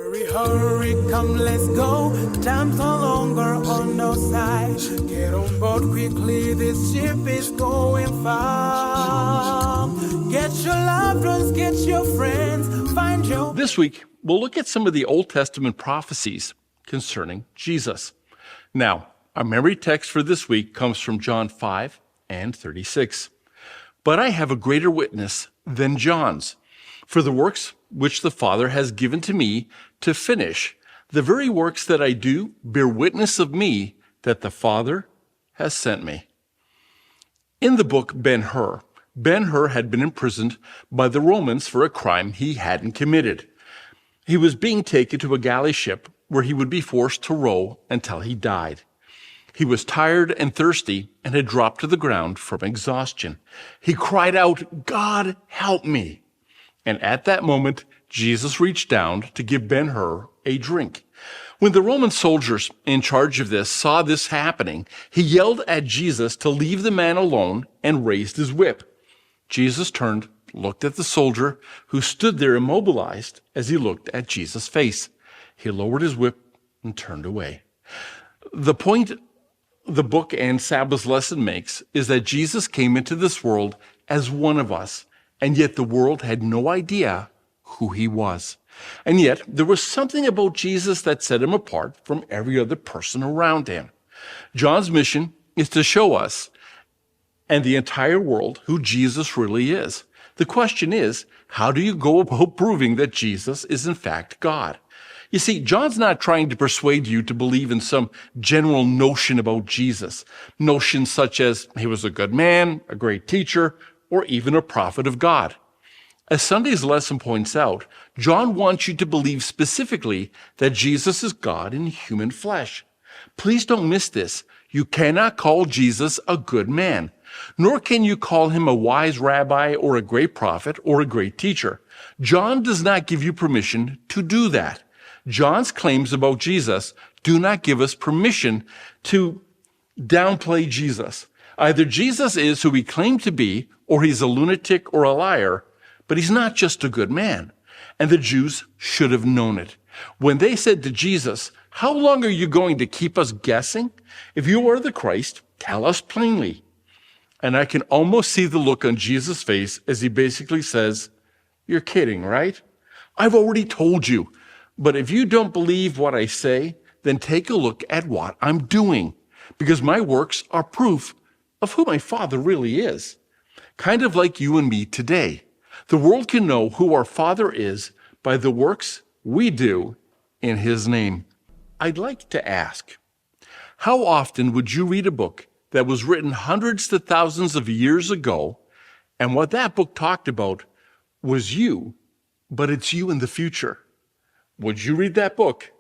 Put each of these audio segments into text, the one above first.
Hurry, hurry, come, let's go. Time's no longer on our side. Get on board quickly, this ship is going far. Get your loved ones, get your friends, find your... This week, we'll look at some of the Old Testament prophecies concerning Jesus. Now, our memory text for this week comes from John 5 and 36. But I have a greater witness than John's, for the works which the Father has given to me to finish, the very works that I do bear witness of me that the Father has sent me. In the book Ben-Hur had been imprisoned by the Romans for a crime he hadn't committed. He was being taken to a galley ship where he would be forced to row until he died. He was tired and thirsty and had dropped to the ground from exhaustion. He cried out, "God, help me." And at that moment, Jesus reached down to give Ben-Hur a drink. When the Roman soldiers in charge of this saw this happening, he yelled at Jesus to leave the man alone and raised his whip. Jesus turned, looked at the soldier who stood there immobilized as he looked at Jesus' face. He lowered his whip and turned away. The point the book and Sabbath lesson makes is that Jesus came into this world as one of us, and yet the world had no idea who he was. And yet there was something about Jesus that set him apart from every other person around him. John's mission is to show us and the entire world who Jesus really is. The question is, how do you go about proving that Jesus is in fact God? You see, John's not trying to persuade you to believe in some general notion about Jesus, notions such as he was a good man, a great teacher, or even a prophet of God. As Sunday's lesson points out, John wants you to believe specifically that Jesus is God in human flesh. Please don't miss this. You cannot call Jesus a good man, nor can you call him a wise rabbi or a great prophet or a great teacher. John does not give you permission to do that. John's claims about Jesus do not give us permission to downplay Jesus. Either Jesus is who he claimed to be, or he's a lunatic or a liar, but he's not just a good man. And the Jews should have known it. When they said to Jesus, "How long are you going to keep us guessing? If you are the Christ, tell us plainly." And I can almost see the look on Jesus' face as he basically says, "You're kidding, right? I've already told you. But if you don't believe what I say, then take a look at what I'm doing, because my works are proof of who my Father really is." Kind of like you and me today. The world can know who our Father is by the works we do in his name. I'd like to ask, how often would you read a book that was written hundreds to thousands of years ago, and what that book talked about was you, but it's you in the future? Would you read that book?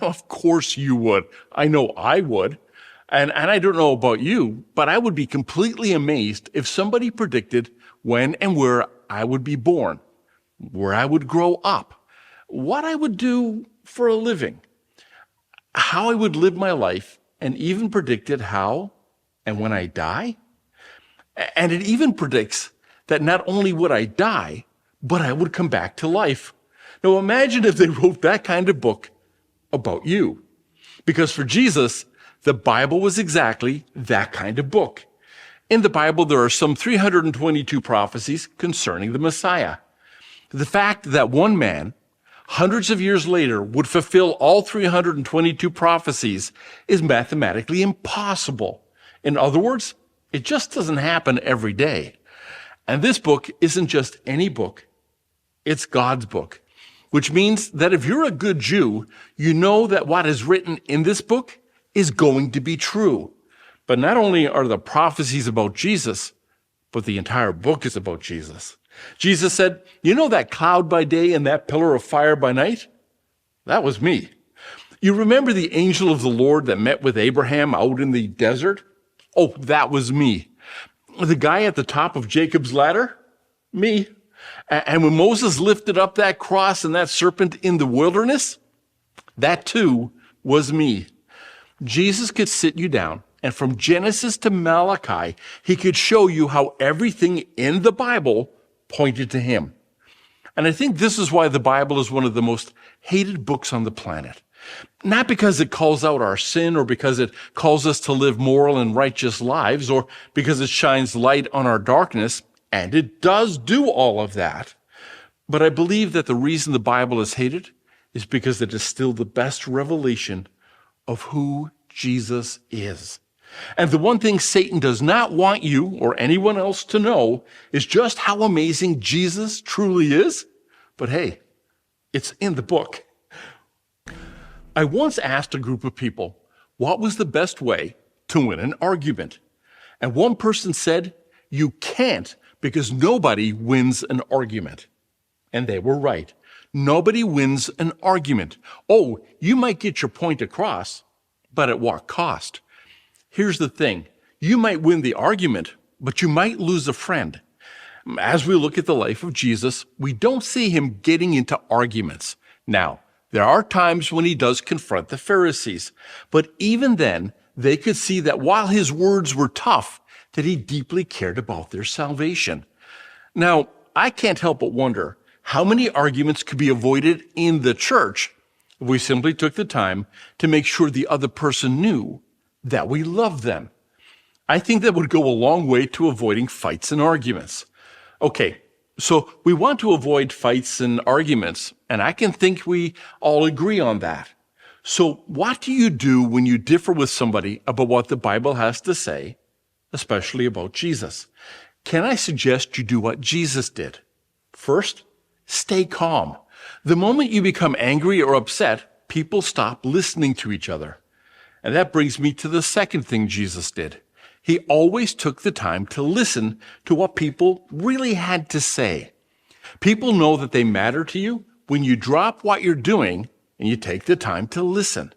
Of course you would. I know I would. And I don't know about you, but I would be completely amazed if somebody predicted when and where I would be born, where I would grow up, what I would do for a living, how I would live my life, and even predicted how and when I die. And it even predicts that not only would I die, but I would come back to life. Now imagine if they wrote that kind of book about you. Because for Jesus, the Bible was exactly that kind of book. In the Bible, there are some 322 prophecies concerning the Messiah. The fact that one man, hundreds of years later, would fulfill all 322 prophecies is mathematically impossible. In other words, it just doesn't happen every day. And this book isn't just any book. It's God's book, which means that if you're a good Jew, you know that what is written in this book is going to be true. But not only are the prophecies about Jesus, but the entire book is about Jesus. Jesus said, "You know that cloud by day and that pillar of fire by night? That was me. You remember the angel of the Lord that met with Abraham out in the desert? Oh, that was me. The guy at the top of Jacob's ladder? Me. And when Moses lifted up that cross and that serpent in the wilderness? That too was me." Jesus could sit you down, and from Genesis to Malachi, he could show you how everything in the Bible pointed to him. And I think this is why the Bible is one of the most hated books on the planet. Not because it calls out our sin or because it calls us to live moral and righteous lives or because it shines light on our darkness, and it does do all of that. But I believe that the reason the Bible is hated is because it is still the best revelation of who Jesus is. And the one thing Satan does not want you or anyone else to know is just how amazing Jesus truly is. But hey, it's in the book. I once asked a group of people what was the best way to win an argument. And one person said, you can't, because nobody wins an argument. And they were right. Nobody wins an argument. Oh, you might get your point across, but at what cost? Here's the thing. You might win the argument, but you might lose a friend. As we look at the life of Jesus, we don't see him getting into arguments. Now, there are times when he does confront the Pharisees, but even then, they could see that while his words were tough, that he deeply cared about their salvation. Now, I can't help but wonder how many arguments could be avoided in the church if we simply took the time to make sure the other person knew that we love them. I think that would go a long way to avoiding fights and arguments. Okay, so we want to avoid fights and arguments, and I can think we all agree on that. So what do you do when you differ with somebody about what the Bible has to say, especially about Jesus? Can I suggest you do what Jesus did? First, stay calm. The moment you become angry or upset, people stop listening to each other. And that brings me to the second thing Jesus did. He always took the time to listen to what people really had to say. People know that they matter to you when you drop what you're doing and you take the time to listen.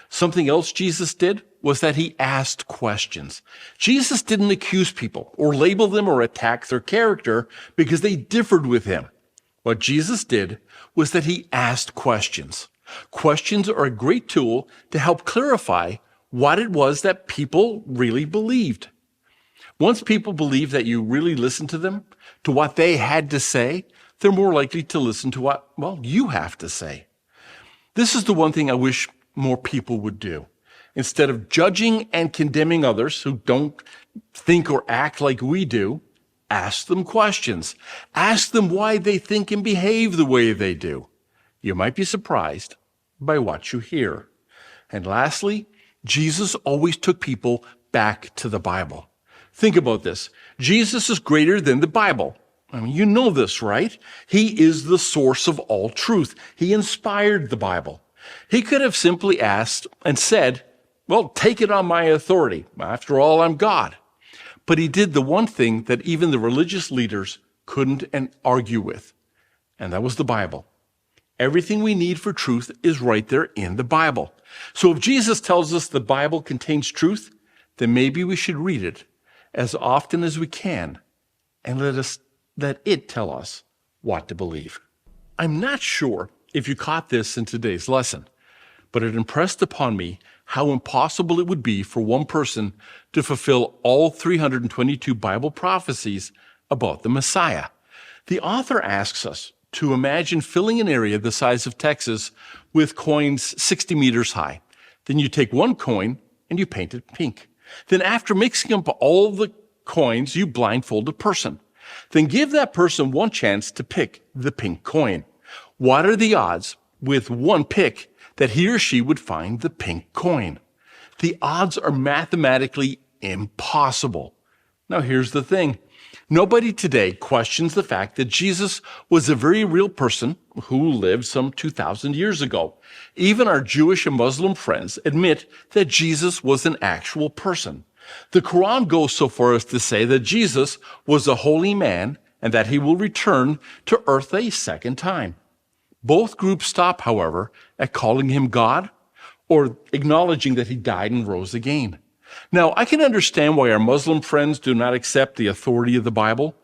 Something else Jesus did was that he asked questions. Jesus didn't accuse people or label them or attack their character because they differed with him. What Jesus did was that he asked questions. Questions are a great tool to help clarify what it was that people really believed. Once people believe that you really listen to them, to what they had to say, they're more likely to listen to what, you have to say. This is the one thing I wish more people would do. Instead of judging and condemning others who don't think or act like we do, ask them questions. Ask them why they think and behave the way they do. You might be surprised by what you hear. And lastly, Jesus always took people back to the Bible. Think about this. Jesus is greater than the Bible. I mean, you know this, right? He is the source of all truth. He inspired the Bible. He could have simply asked and said, take it on my authority. After all, I'm God. But he did the one thing that even the religious leaders couldn't argue with, and that was the Bible. Everything we need for truth is right there in the Bible. So if Jesus tells us the Bible contains truth, then maybe we should read it as often as we can and let it tell us what to believe. I'm not sure if you caught this in today's lesson, but it impressed upon me how impossible it would be for one person to fulfill all 322 Bible prophecies about the Messiah. The author asks us to imagine filling an area the size of Texas with coins 60 meters high. Then you take one coin and you paint it pink. Then after mixing up all the coins, you blindfold a person. Then give that person one chance to pick the pink coin. What are the odds with one pick that he or she would find the pink coin? The odds are mathematically impossible. Now here's the thing. Nobody today questions the fact that Jesus was a very real person who lived some 2,000 years ago. Even our Jewish and Muslim friends admit that Jesus was an actual person. The Quran goes so far as to say that Jesus was a holy man and that he will return to earth a second time. Both groups stop, however, at calling him God or acknowledging that he died and rose again. Now, I can understand why our Muslim friends do not accept the authority of the Bible,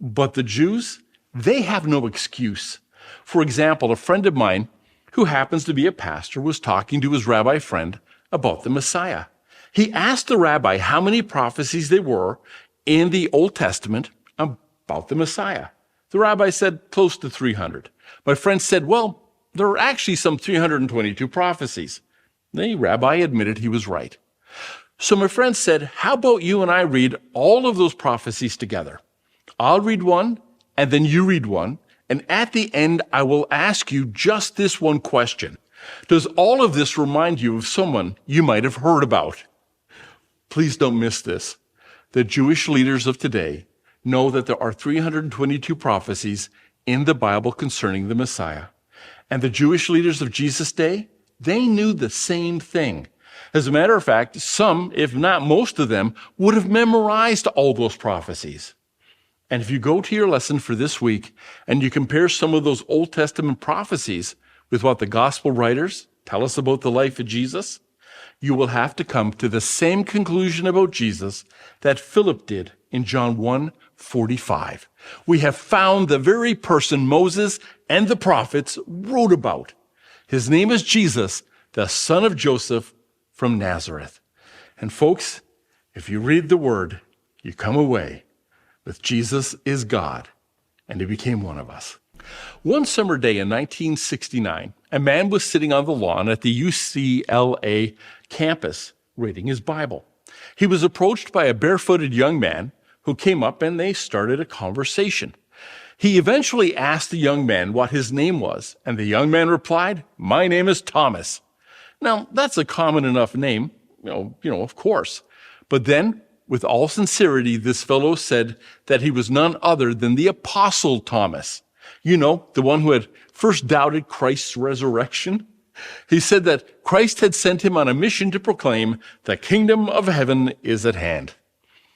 but the Jews, they have no excuse. For example, a friend of mine who happens to be a pastor was talking to his rabbi friend about the Messiah. He asked the rabbi how many prophecies there were in the Old Testament about the Messiah. The rabbi said close to 300. My friend said, well, there are actually some 322 prophecies. The rabbi admitted he was right. So my friend said, how about you and I read all of those prophecies together? I'll read one, and then you read one, and at the end, I will ask you just this one question. Does all of this remind you of someone you might have heard about? Please don't miss this. The Jewish leaders of today know that there are 322 prophecies in the Bible concerning the Messiah. And the Jewish leaders of Jesus' day, they knew the same thing. As a matter of fact, some, if not most of them, would have memorized all those prophecies. And if you go to your lesson for this week and you compare some of those Old Testament prophecies with what the gospel writers tell us about the life of Jesus, you will have to come to the same conclusion about Jesus that Philip did in John 1:45. We have found the very person Moses and the prophets wrote about. His name is Jesus, the son of Joseph from Nazareth. And folks, if you read the word, you come away with Jesus is God, and he became one of us. One summer day in 1969, a man was sitting on the lawn at the UCLA campus reading his Bible. He was approached by a barefooted young man who came up and they started a conversation. He eventually asked the young man what his name was, and the young man replied, "My name is Thomas." Now, that's a common enough name, of course. But then, with all sincerity, this fellow said that he was none other than the Apostle Thomas. The one who had first doubted Christ's resurrection. He said that Christ had sent him on a mission to proclaim the kingdom of heaven is at hand.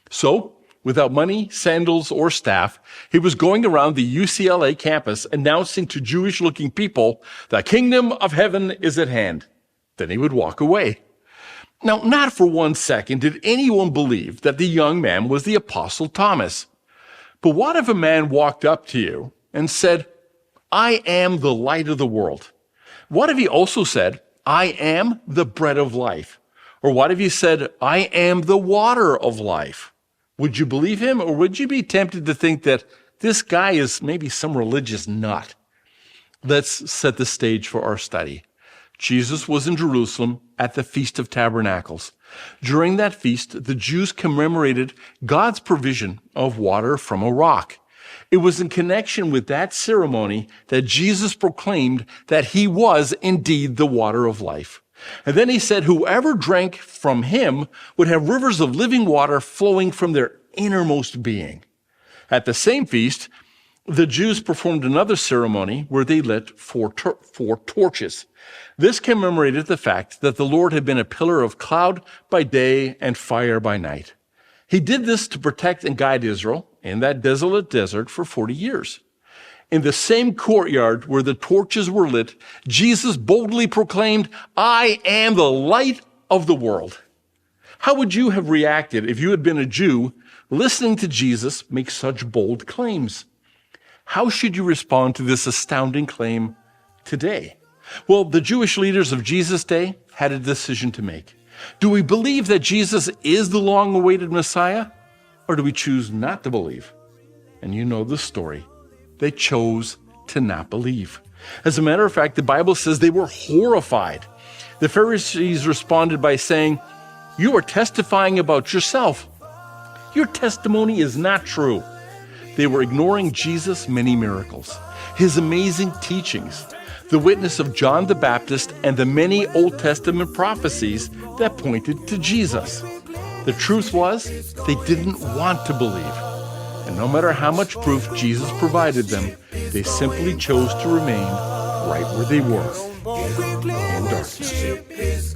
So, without money, sandals, or staff, he was going around the UCLA campus announcing to Jewish-looking people, the kingdom of heaven is at hand. Then he would walk away. Now, not for 1 second did anyone believe that the young man was the Apostle Thomas. But what if a man walked up to you and said, "I am the light of the world"? What if he also said, "I am the bread of life"? Or what if he said, "I am the water of life"? Would you believe him, or would you be tempted to think that this guy is maybe some religious nut? Let's set the stage for our study. Jesus was in Jerusalem at the Feast of Tabernacles. During that feast, the Jews commemorated God's provision of water from a rock. It was in connection with that ceremony that Jesus proclaimed that he was indeed the water of life. And then he said, whoever drank from him would have rivers of living water flowing from their innermost being. At the same feast, the Jews performed another ceremony where they lit four torches. This commemorated the fact that the Lord had been a pillar of cloud by day and fire by night. He did this to protect and guide Israel in that desolate desert for 40 years. In the same courtyard where the torches were lit, Jesus boldly proclaimed, "I am the light of the world." How would you have reacted if you had been a Jew listening to Jesus make such bold claims? How should you respond to this astounding claim today? Well, the Jewish leaders of Jesus' day had a decision to make. Do we believe that Jesus is the long-awaited Messiah, or do we choose not to believe? And you know the story. They chose to not believe. As a matter of fact, the Bible says they were horrified. The Pharisees responded by saying, "You are testifying about yourself. Your testimony is not true." They were ignoring Jesus' many miracles, his amazing teachings, the witness of John the Baptist, and the many Old Testament prophecies that pointed to Jesus. The truth was, they didn't want to believe. And no matter how much proof Jesus provided them, they simply chose to remain right where they were, in darkness.